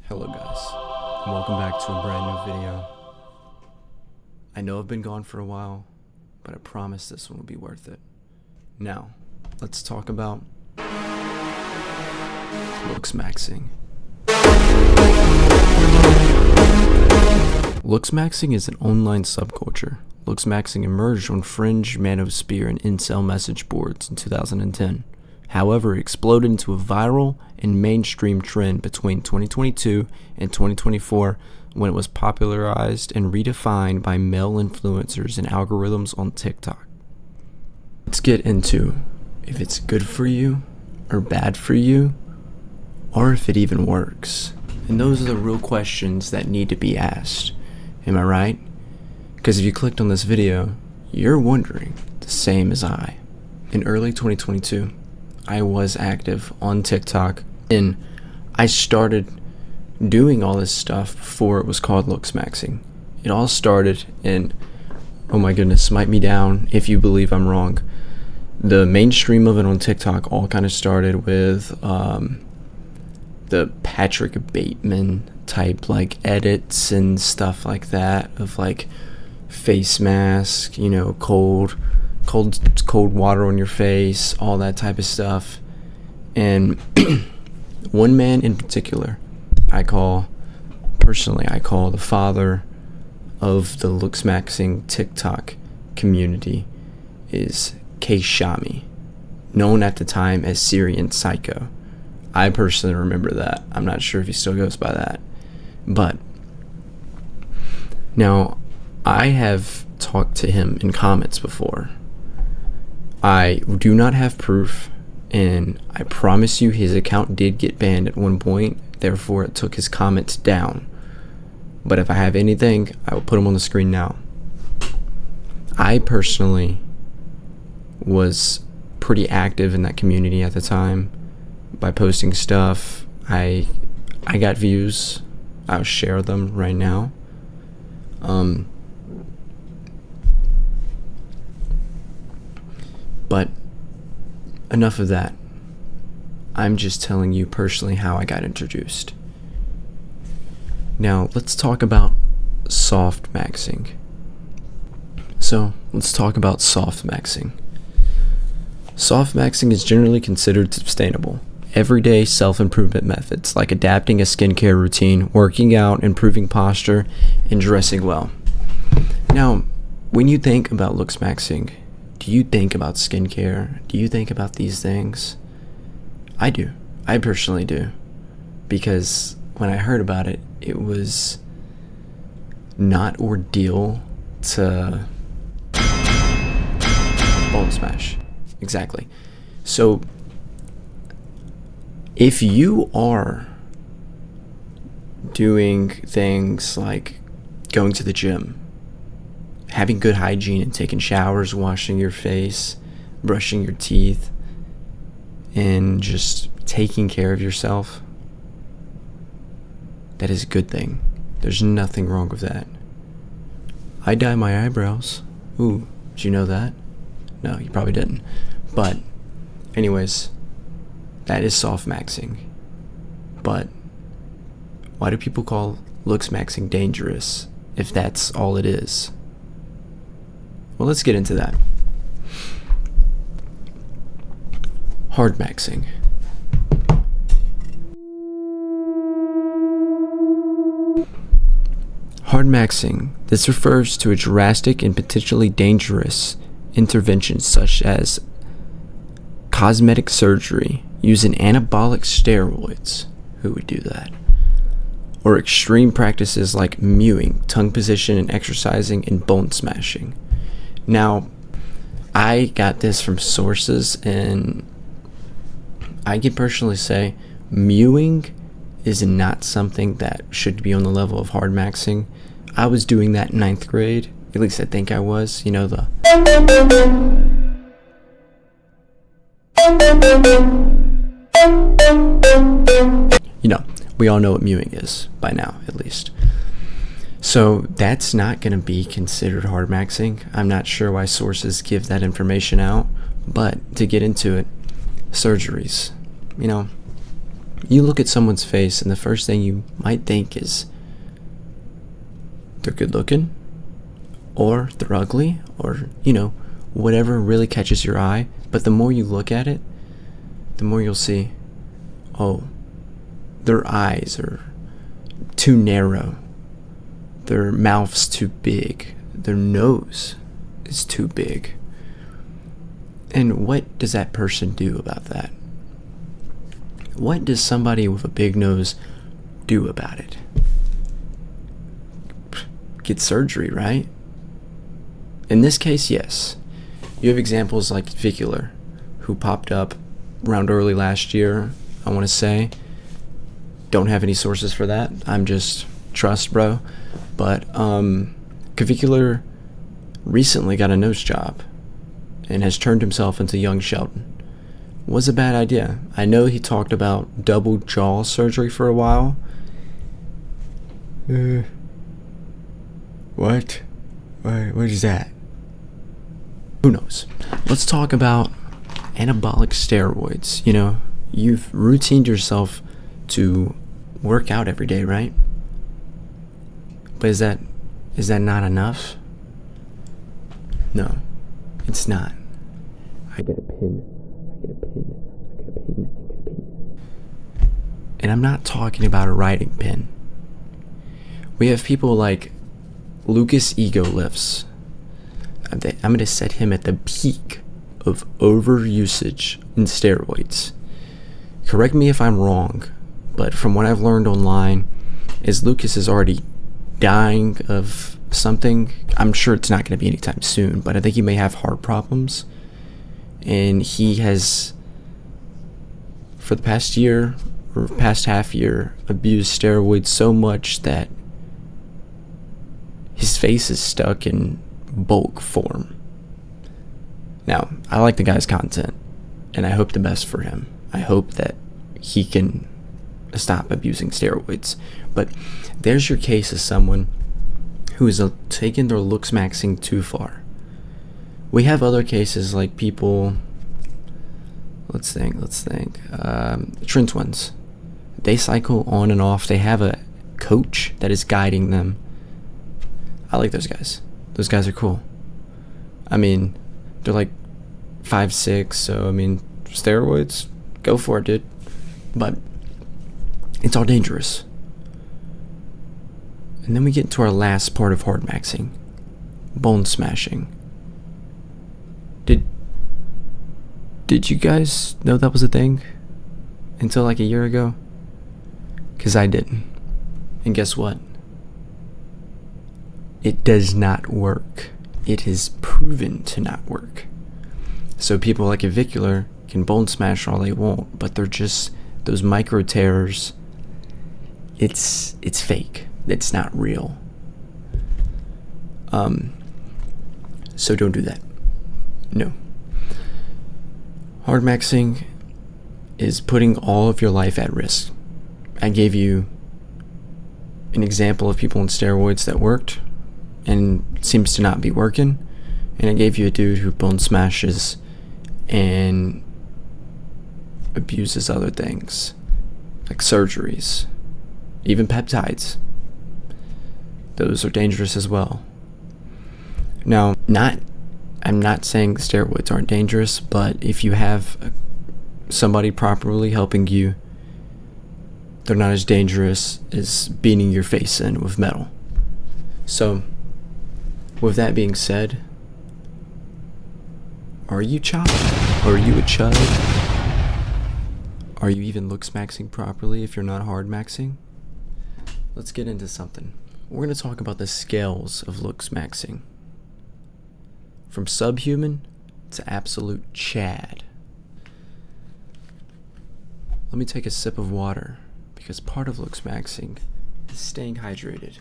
Hello guys, and welcome back to a brand new video. I know I've been gone for a while, but I promise this one will be worth it. Now, let's talk about Looksmaxxing. Looksmaxxing is an online subculture. Looksmaxxing emerged on fringe manosphere and incel message boards in 2010. However, it exploded into a viral and mainstream trend between 2022 and 2024 when it was popularized and redefined by male influencers and algorithms on TikTok. Let's get into if it's good for you or bad for you, or if it even works. And those are the real questions that need to be asked. Am I right? Because if you clicked on this video, you're wondering the same as I. In early 2022, I was active on TikTok, and I started doing all this stuff before it was called Looksmaxxing. It all started in, oh my goodness, smite me down if you believe I'm wrong. The mainstream of it on TikTok all kind of started with the Patrick Bateman type like edits and stuff like that of like face mask, you know, cold water on your face, all that type of stuff. And one man in particular I call the father of the Looksmaxxing TikTok community is Shami, known at the time as Syrian Psycho. I personally remember that. I'm not sure if he still goes by that. But now I have talked to him in comments before. I do not have proof, and I promise you his account did get banned at one point, therefore it took his comments down. But if I have anything, I will put them on the screen now. I personally was pretty active in that community at the time by posting stuff. I got views. I'll share them right now. But enough of that. I'm just telling you personally how I got introduced. Now let's talk about soft maxing. So let's talk about soft maxing. Soft maxing is generally considered sustainable. Everyday self-improvement methods like adapting a skincare routine, working out, improving posture, and dressing well. Now, when you think about Looksmaxxing, do you think about skincare? Do you think about these things? I do. I personally do. Because when I heard about it, it was not ordeal to bone smash. Exactly. So if you are doing things like going to the gym, having good hygiene and taking showers, washing your face, brushing your teeth, and just taking care of yourself, that is a good thing. There's nothing wrong with that. I dye my eyebrows. Ooh, did you know that? No, you probably didn't. But anyways, that is soft maxing. But why do people call Looksmaxxing dangerous if that's all it is? Well, let's get into that. Hard maxing. Hard maxing. This refers to a drastic and potentially dangerous intervention such as cosmetic surgery using anabolic steroids. Who would do that? Or extreme practices like mewing, tongue position and exercising, and bone smashing. Now, I got this from sources, and I can personally say mewing is not something that should be on the level of hard maxing. I was doing that in 9th grade. At least I think I was. You know, we all know what mewing is by now, at least. So that's not going to be considered hard maxing. I'm not sure why sources give that information out, but to get into it, surgeries. You know, You look at someone's face and the first thing you might think is they're good looking, or they're ugly, or, whatever really catches your eye. But the more you look at it, the more you'll see, oh, their eyes are too narrow, their mouth's too big, their nose is too big. And what does that person do about that? What does somebody with a big nose do about it? Get surgery, right? In this case, yes. You have examples like Vicular, who popped up around early last year, I want to say. Don't have any sources for that. I'm just trust, bro. But Cavicular recently got a nose job and has turned himself into young Sheldon. Was a bad idea. I know he talked about double jaw surgery for a while. What? What is that? Who knows? Let's talk about anabolic steroids. You've routined yourself to work out every day, right? But is that not enough? No, it's not. I get a pin. And I'm not talking about a writing pin. We have people like Lucas Ego Lifts. I'm going to set him at the peak of overusage in steroids. Correct me if I'm wrong, but from what I've learned online, is Lucas is already dying of something. I'm sure it's not going to be anytime soon, but I think he may have heart problems. And he has, for the past year, or past half year, abused steroids so much that his face is stuck in bulk form. Now, I like the guy's content, and I hope the best for him. I hope that he can stop abusing steroids. But there's your case of someone who is taking their Looksmaxxing too far. We have other cases like people, let's think, Trin Twins. They cycle on and off. They have a coach that is guiding them. I like those guys. Those guys are cool. I mean, they're like 5'6", so steroids, go for it, dude. But it's all dangerous. And then we get into our last part of hard maxing, bone smashing. Did you guys know that was a thing until like a year ago? Because I didn't. And guess what? It does not work. It is proven to not work. So people like Avicular can bone smash all they want, but they're just those micro tears. It's fake. It's not real. So don't do that. No. Hard maxing is putting all of your life at risk. I gave you an example of people on steroids that worked and seems to not be working, and I gave you a dude who bone smashes and abuses other things like surgeries, even peptides. Those are dangerous as well. Now, I'm not saying steroids aren't dangerous, but if you have somebody properly helping you, they're not as dangerous as beating your face in with metal. So, with that being said, are you Chud? Are you a Chud? Are you even Looksmaxxing properly if you're not hard maxing? Let's get into something. We're going to talk about the scales of Looksmaxxing. From subhuman to absolute Chad. Let me take a sip of water, because part of Looksmaxxing is staying hydrated.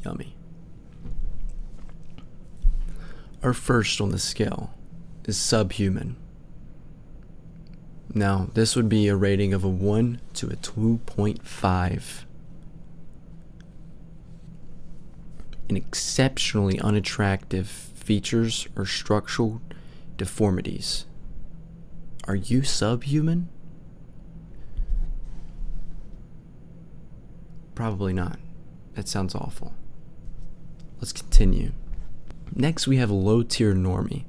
Yummy. Our first on the scale is subhuman. Now, this would be a rating of a 1 to a 2.5. and exceptionally unattractive features or structural deformities. Are you subhuman? Probably not. That sounds awful. Let's continue. Next, we have low tier normie,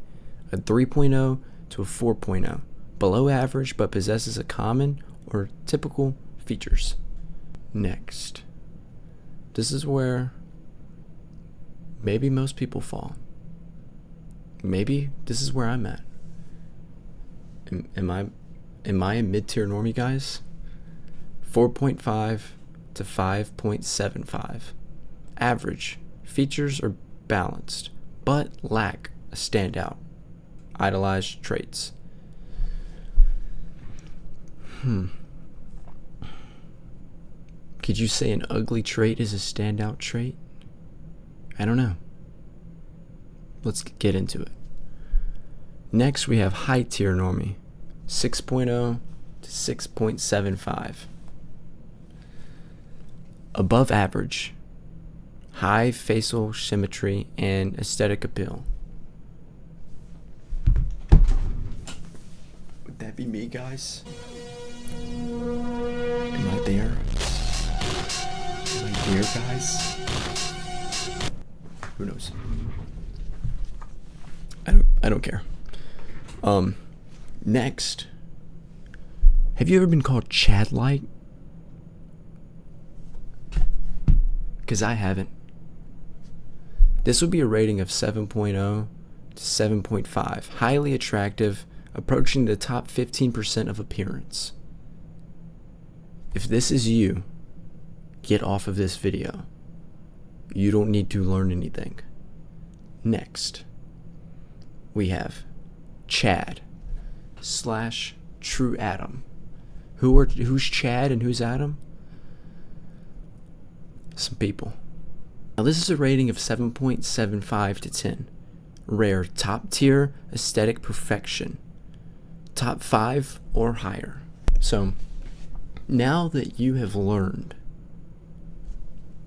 a 3.0 to a 4.0, below average but possesses a common or typical features. Next, this is where maybe most people fall. Maybe this is where I'm at. Am I a mid-tier normie, guys? 4.5 to 5.75. Average. Features are balanced, but lack a standout. Idolized traits. Could you say an ugly trait is a standout trait? I don't know. Let's get into it. Next, we have high tier normie, 6.0 to 6.75. Above average, high facial symmetry and aesthetic appeal. Would that be me, guys? Am I there? Am I there, guys? Who knows? I don't care. Next, have you ever been called Chad-like? Because I haven't. This would be a rating of 7.0 to 7.5. Highly attractive, approaching the top 15% of appearance. If this is you, get off of this video. You don't need to learn anything. Next, we have Chad / True Adam. Who's Chad and who's Adam? Some people. Now this is a rating of 7.75 to 10. Rare, top tier, aesthetic perfection. Top 5 or higher. So now that you have learned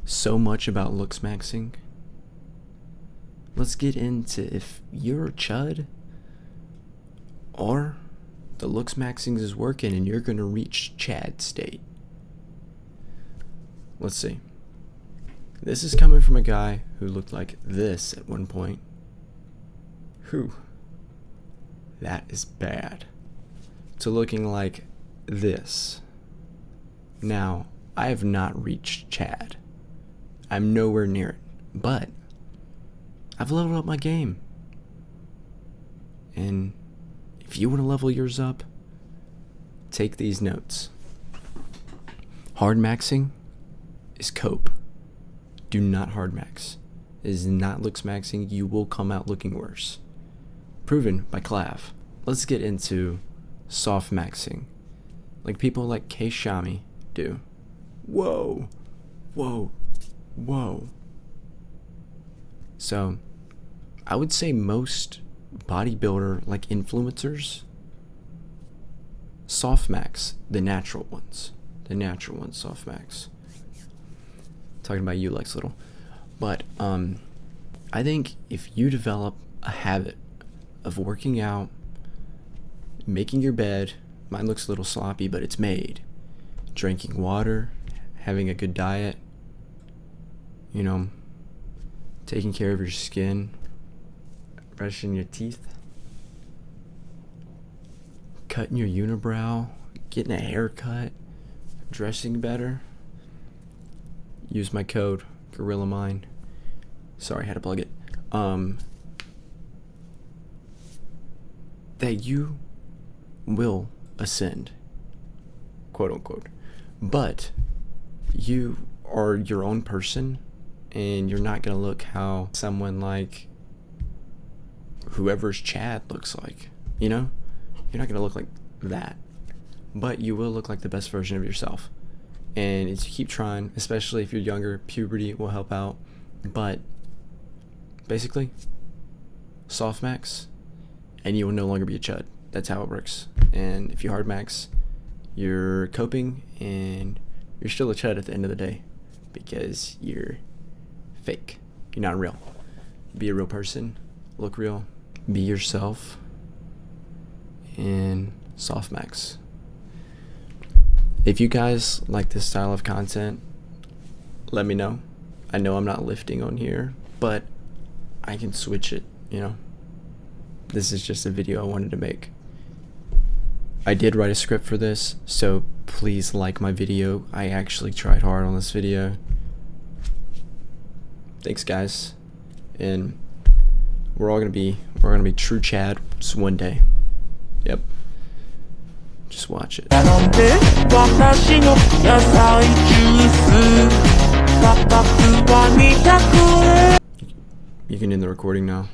so much about Looksmaxxing, let's get into if you're a chud or the Looksmaxxing is working and you're gonna reach Chad state. Let's see. This is coming from a guy who looked like this at one point. That is bad. To looking like this. Now, I have not reached Chad. I'm nowhere near it, but I've leveled up my game. And if you want to level yours up, take these notes. Hard maxing is cope. Do not hard max. It is not Looksmaxxing. You will come out looking worse. Proven by Clav. Let's get into soft maxing, like people like K Shami do. Whoa. So, I would say most bodybuilder like influencers soft max the natural ones soft max. Talking about you, Lex Little. But I think if you develop a habit of working out, making your bed, mine looks a little sloppy, but it's made, drinking water, having a good diet, taking care of your skin, brushing your teeth, cutting your unibrow, getting a haircut, dressing better, use my code GorillaMine. Sorry, I had to plug it. That you will ascend, quote unquote. But you are your own person, and you're not gonna look how someone like whoever's Chad looks like. You're not gonna look like that, but you will look like the best version of yourself. And as you keep trying, especially if you're younger, puberty will help out. But basically, soft max, and you will no longer be a chud. That's how it works. And if you hard max, you're coping, and you're still a chud at the end of the day because you're fake. you're not real. Be a real person. Look real. Be yourself. And softmax. If you guys like this style of content, let me know. I know I'm not lifting on here, but I can switch it, you know. This is just a video I wanted to make. I did write a script for this, so please like my video. I actually tried hard on this video. Thanks, guys. And we're gonna be true Chad just one day. Yep. Just watch it. You can end the recording now.